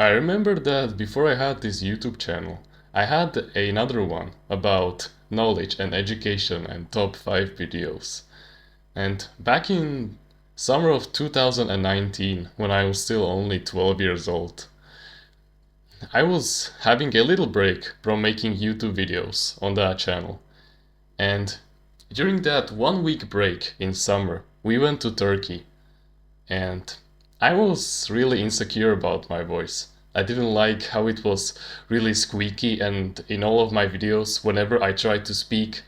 I remember that before I had this YouTube channel, I had another one about knowledge and education and top 5 videos. And back in summer of 2019, when I was still only 12 years old, I was having a little break from making YouTube videos on that channel. And during that 1 week break in summer, we went to Turkey. And I was really insecure about my voice. I didn't like how it was really squeaky, and in all of my videos, whenever I tried to speak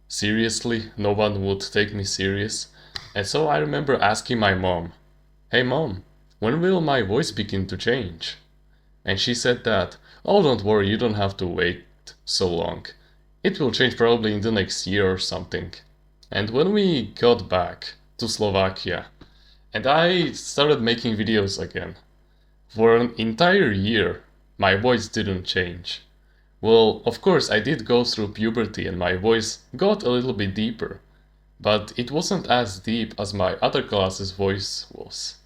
seriously, no one would take me serious. And so I remember asking my mom, "Hey mom, when will my voice begin to change?" And she said that, "Oh, don't worry, you don't have to wait so long. It will change probably in the next year or something." And when we got back to Slovakia, and I started making videos again, for an entire year, my voice didn't change. Well, of course, I did go through puberty and my voice got a little bit deeper, but it wasn't as deep as my other class's voice was.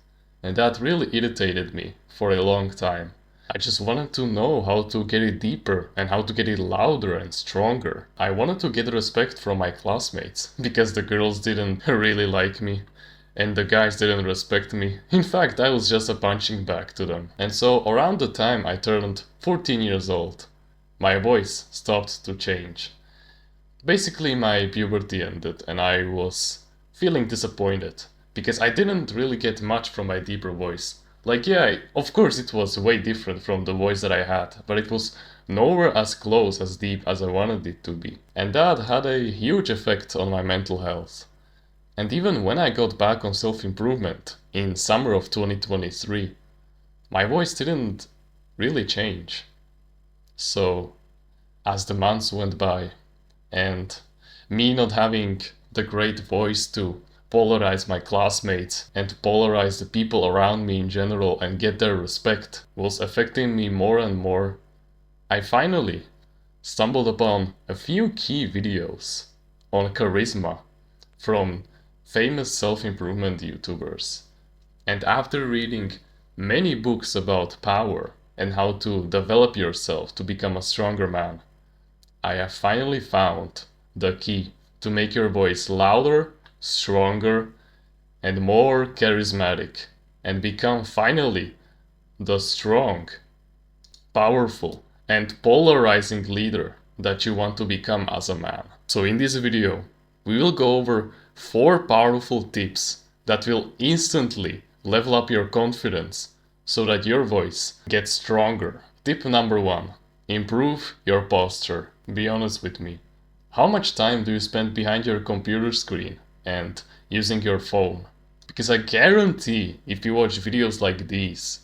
And that really irritated me for a long time. I just wanted to know how to get it deeper and how to get it louder and stronger. I wanted to get respect from my classmates, because the girls didn't really like me. And the guys didn't respect me. In fact, I was just a punching bag to them. And so around the time I turned 14 years old, my voice stopped to change. Basically, my puberty ended and I was feeling disappointed because I didn't really get much from my deeper voice. Like, yeah, of course it was way different from the voice that I had, but it was nowhere as close as deep as I wanted it to be. And that had a huge effect on my mental health. And even when I got back on self-improvement in summer of 2023, my voice didn't really change. So, as the months went by, and me not having the great voice to polarize my classmates and to polarize the people around me in general and get their respect was affecting me more and more, I finally stumbled upon a few key videos on charisma from famous self-improvement YouTubers. And after reading many books about power and how to develop yourself to become a stronger man, I have finally found the key to make your voice louder, stronger, and more charismatic, and become finally the strong, powerful, and polarizing leader that you want to become as a man. So in this video, we will go over 4 powerful tips that will instantly level up your confidence so that your voice gets stronger. Tip number 1. Improve your posture. Be honest with me. How much time do you spend behind your computer screen and using your phone? Because I guarantee if you watch videos like these,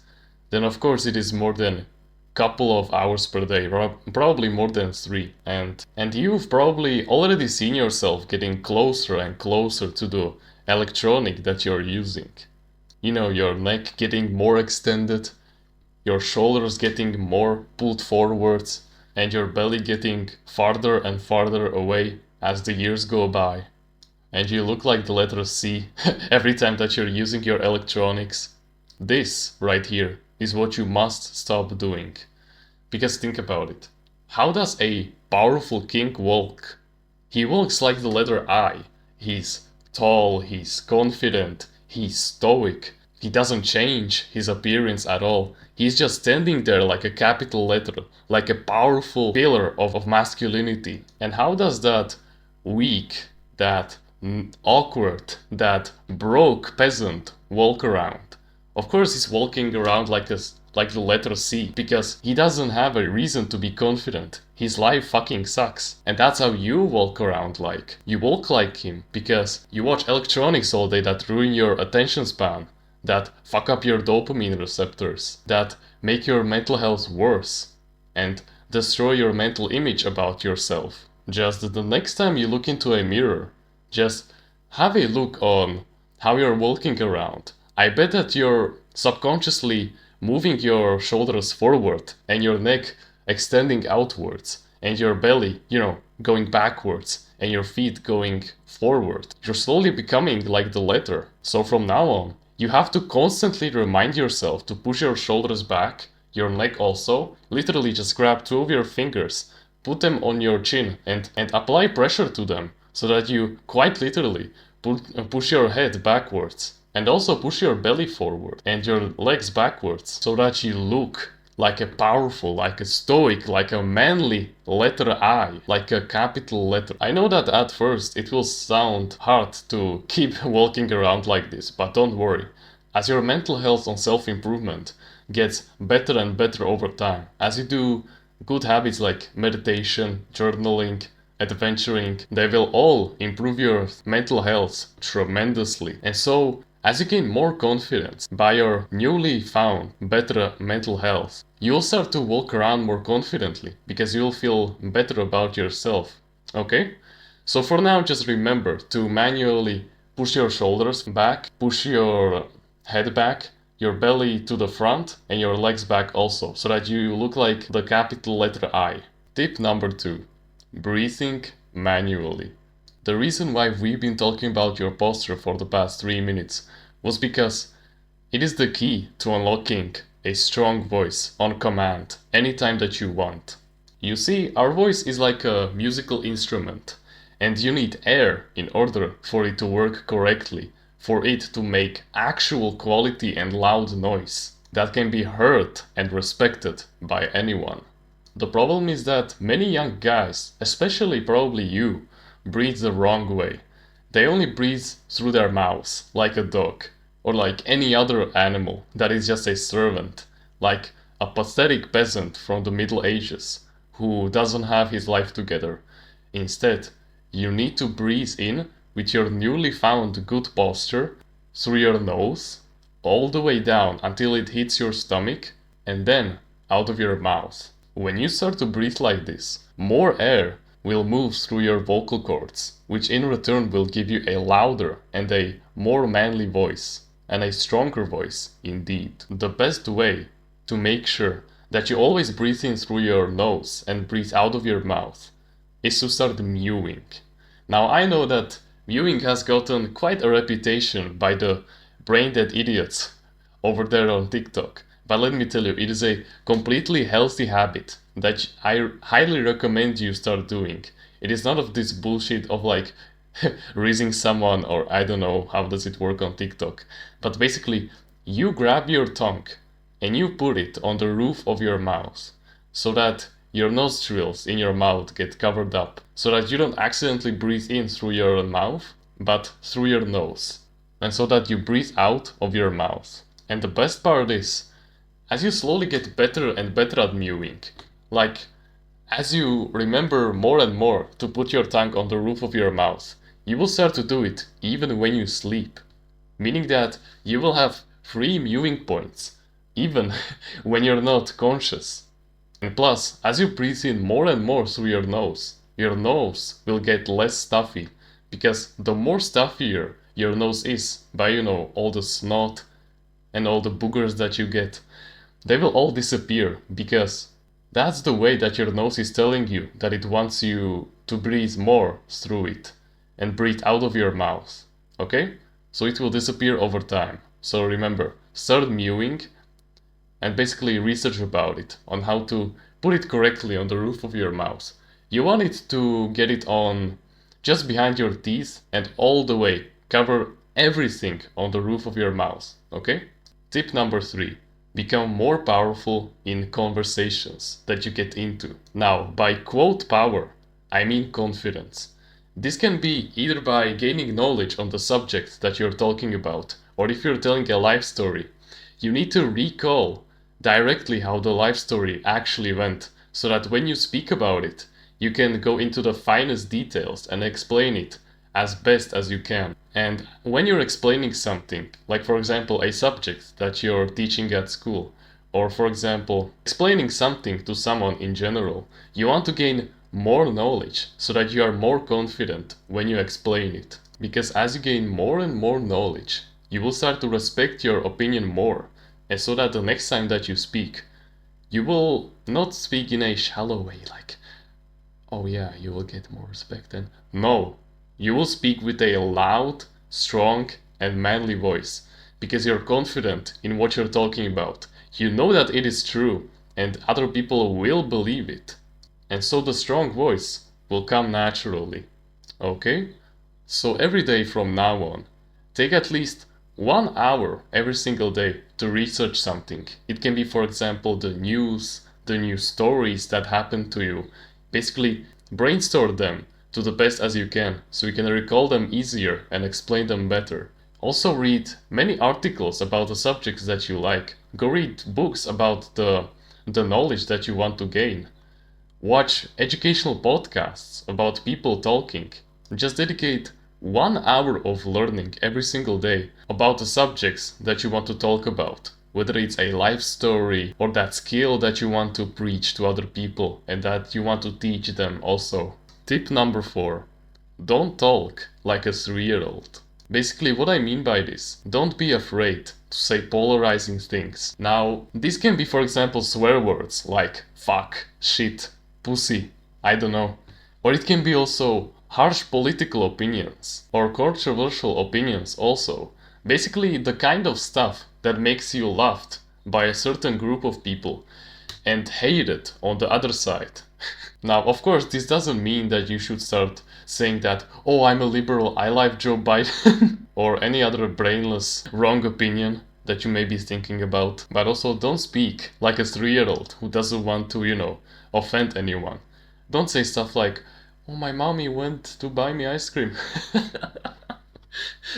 then of course it is more than couple of hours per day, probably more than 3. And you've probably already seen yourself getting closer and closer to the electronic that you're using. You know, your neck getting more extended, your shoulders getting more pulled forwards, and your belly getting farther and farther away as the years go by. And you look like the letter C every time that you're using your electronics. This right here is what you must stop doing. Because think about it. How does a powerful king walk? He walks like the letter I. He's tall, he's confident, he's stoic. He doesn't change his appearance at all. He's just standing there like a capital letter, like a powerful pillar of masculinity. And how does that weak, that awkward, that broke peasant walk around? Of course he's walking around like the letter C, because he doesn't have a reason to be confident. His life fucking sucks. And that's how you walk around like. You walk like him because you watch electronics all day that ruin your attention span, that fuck up your dopamine receptors, that make your mental health worse, and destroy your mental image about yourself. Just the next time you look into a mirror, just have a look on how you're walking around. I bet that you're subconsciously moving your shoulders forward and your neck extending outwards and your belly, going backwards and your feet going forward. You're slowly becoming like the letter. So from now on, you have to constantly remind yourself to push your shoulders back, your neck also. Literally just grab two of your fingers, put them on your chin and apply pressure to them so that you quite literally push your head backwards and also push your belly forward and your legs backwards so that you look like a powerful, like a stoic, like a manly letter I, like a capital letter. I know that at first it will sound hard to keep walking around like this, but don't worry. As your mental health and self-improvement gets better and better over time, as you do good habits like meditation, journaling, adventuring, they will all improve your mental health tremendously. And so, as you gain more confidence by your newly found better mental health, you'll start to walk around more confidently because you'll feel better about yourself. Okay? So for now, just remember to manually push your shoulders back, push your head back, your belly to the front, and your legs back also, so that you look like the capital letter I. Tip number 2. Breathing manually. The reason why we've been talking about your posture for the past 3 minutes was because it is the key to unlocking a strong voice on command anytime that you want. You see, our voice is like a musical instrument, and you need air in order for it to work correctly, for it to make actual quality and loud noise that can be heard and respected by anyone. The problem is that many young guys, especially probably you, breathe the wrong way. They only breathe through their mouths, like a dog, or like any other animal that is just a servant, like a pathetic peasant from the Middle Ages who doesn't have his life together. Instead, you need to breathe in with your newly found good posture through your nose, all the way down until it hits your stomach, and then out of your mouth. When you start to breathe like this, more air will move through your vocal cords, which in return will give you a louder and a more manly voice, and a stronger voice indeed. The best way to make sure that you always breathe in through your nose and breathe out of your mouth is to start mewing. Now I know that mewing has gotten quite a reputation by the brain-dead idiots over there on TikTok. But let me tell you, it is a completely healthy habit that I highly recommend you start doing. It is none of this bullshit of like raising someone, or I don't know how does it work on TikTok. But basically, you grab your tongue and you put it on the roof of your mouth so that your nostrils in your mouth get covered up, so that you don't accidentally breathe in through your mouth, but through your nose. And so that you breathe out of your mouth. And the best part is, as you slowly get better and better at mewing, like as you remember more and more to put your tongue on the roof of your mouth, you will start to do it even when you sleep. Meaning that you will have 3 mewing points, even when you're not conscious. And plus, as you breathe in more and more through your nose will get less stuffy, because the more stuffier your nose is by, all the snot and all the boogers that you get, they will all disappear, because that's the way that your nose is telling you that it wants you to breathe more through it and breathe out of your mouth. Okay? So it will disappear over time. So remember, start mewing and basically research about it on how to put it correctly on the roof of your mouth. You want it to get it on just behind your teeth and all the way cover everything on the roof of your mouth. Okay? Tip number 3. Become more powerful in conversations that you get into. Now, by quote power, I mean confidence. This can be either by gaining knowledge on the subject that you're talking about, or if you're telling a life story, you need to recall directly how the life story actually went, so that when you speak about it, you can go into the finest details and explain it as best as you can. And when you're explaining something, like for example a subject that you're teaching at school, or for example explaining something to someone in general, you want to gain more knowledge so that you are more confident when you explain it. Because as you gain more and more knowledge, you will start to respect your opinion more, and so that the next time that you speak, you will not speak in a shallow way like, oh yeah, you will get more respect. And no, you will speak with a loud, strong, and manly voice, because you're confident in what you're talking about. You know that it is true, and other people will believe it. And so the strong voice will come naturally. Okay? So every day from now on, take at least 1 hour every single day to research something. It can be, for example, the news stories that happen to you. Basically, brainstorm them to the best as you can so you can recall them easier and explain them better. Also read many articles about the subjects that you like. Go read books about the knowledge that you want to gain. Watch educational podcasts about people talking. Just dedicate 1 hour of learning every single day about the subjects that you want to talk about. Whether it's a life story or that skill that you want to preach to other people and that you want to teach them also. Tip number 4. Don't talk like a 3-year-old. Basically, what I mean by this, don't be afraid to say polarizing things. Now, this can be, for example, swear words like fuck, shit, pussy, I don't know. Or it can be also harsh political opinions or controversial opinions also. Basically, the kind of stuff that makes you loved by a certain group of people and hated on the other side. Now, of course, this doesn't mean that you should start saying that, oh, I'm a liberal, I like Joe Biden, or any other brainless, wrong opinion that you may be thinking about. But also, don't speak like a 3-year-old who doesn't want to, offend anyone. Don't say stuff like, oh, my mommy went to buy me ice cream.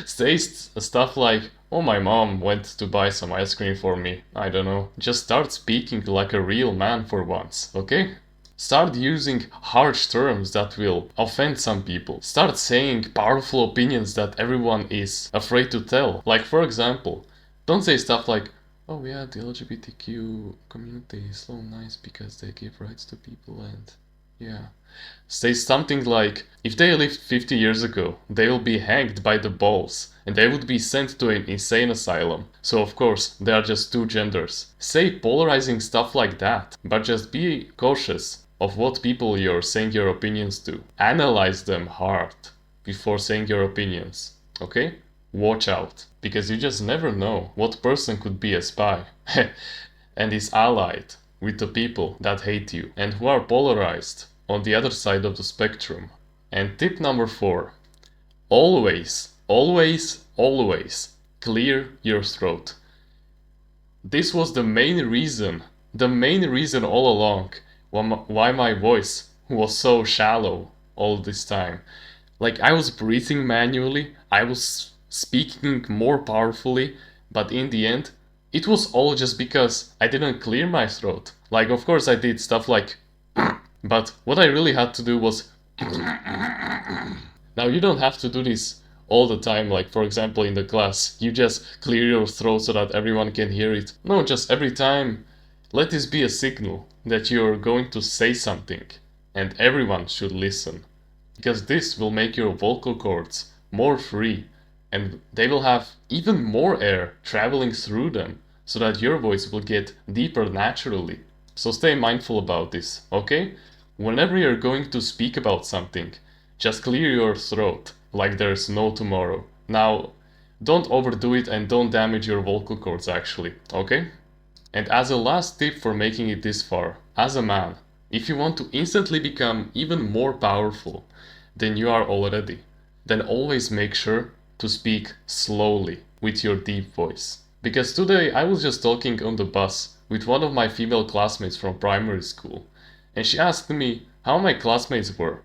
Say stuff like, oh, my mom went to buy some ice cream for me. I don't know. Just start speaking like a real man for once, okay? Start using harsh terms that will offend some people. Start saying powerful opinions that everyone is afraid to tell. Like, for example, don't say stuff like, oh yeah, the LGBTQ community is so nice because they give rights to people and yeah. Say something like, if they lived 50 years ago, they will be hanged by the balls and they would be sent to an insane asylum. So of course, there are just two genders. Say polarizing stuff like that, but just be cautious of what people you're saying your opinions to. Analyze them hard before saying your opinions, okay? Watch out, because you just never know what person could be a spy and is allied with the people that hate you and who are polarized on the other side of the spectrum. And tip number 4, always, always, always clear your throat. This was the main reason all along why my voice was so shallow all this time. Like, I was breathing manually, I was speaking more powerfully, but in the end, it was all just because I didn't clear my throat. Like, of course I did stuff like but what I really had to do was now you don't have to do this all the time, like for example in the class. You just clear your throat so that everyone can hear it. No, just every time let this be a signal that you're going to say something and everyone should listen. Because this will make your vocal cords more free and they will have even more air traveling through them so that your voice will get deeper naturally. So stay mindful about this, okay? Whenever you're going to speak about something, just clear your throat like there's no tomorrow. Now, don't overdo it and don't damage your vocal cords actually, okay? And as a last tip for making it this far, as a man, if you want to instantly become even more powerful than you are already, then always make sure to speak slowly with your deep voice. Because today I was just talking on the bus with one of my female classmates from primary school, and she asked me how my classmates were.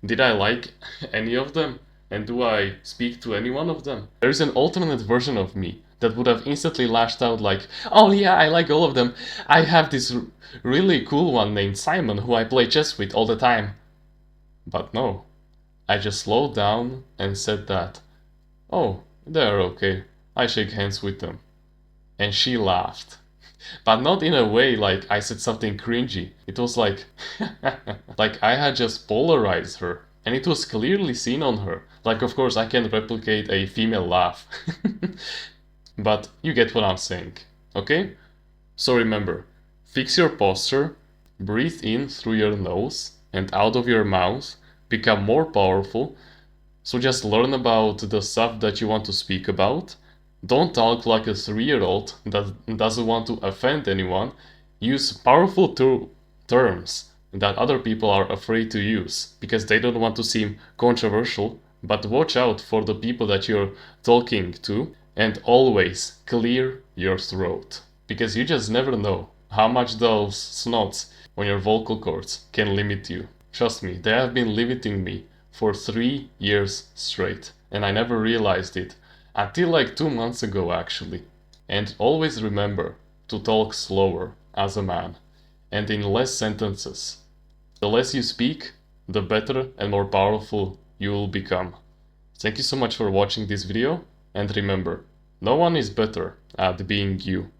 Did I like any of them? And do I speak to any one of them? There is an alternate version of me that would have instantly lashed out like, oh yeah, I like all of them. I have this really cool one named Simon who I play chess with all the time. But no, I just slowed down and said that, oh, they're okay. I shake hands with them. And she laughed. But not in a way like I said something cringy. It was like, like I had just polarized her. And it was clearly seen on her. Like, of course, I can replicate a female laugh. But you get what I'm saying, okay? So remember, fix your posture, breathe in through your nose and out of your mouth, become more powerful. So just learn about the stuff that you want to speak about Don't talk like a 3-year-old that doesn't want to offend anyone. Use powerful terms that other people are afraid to use because they don't want to seem controversial. But watch out for the people that you're talking to and always clear your throat because you just never know how much those snots on your vocal cords can limit you. Trust me, they have been limiting me for 3 years straight, and I never realized it until like 2 months ago actually. And always remember to talk slower as a man and in less sentences. The less you speak, the better and more powerful you will become. Thank you so much for watching this video, and remember, no one is better at being you.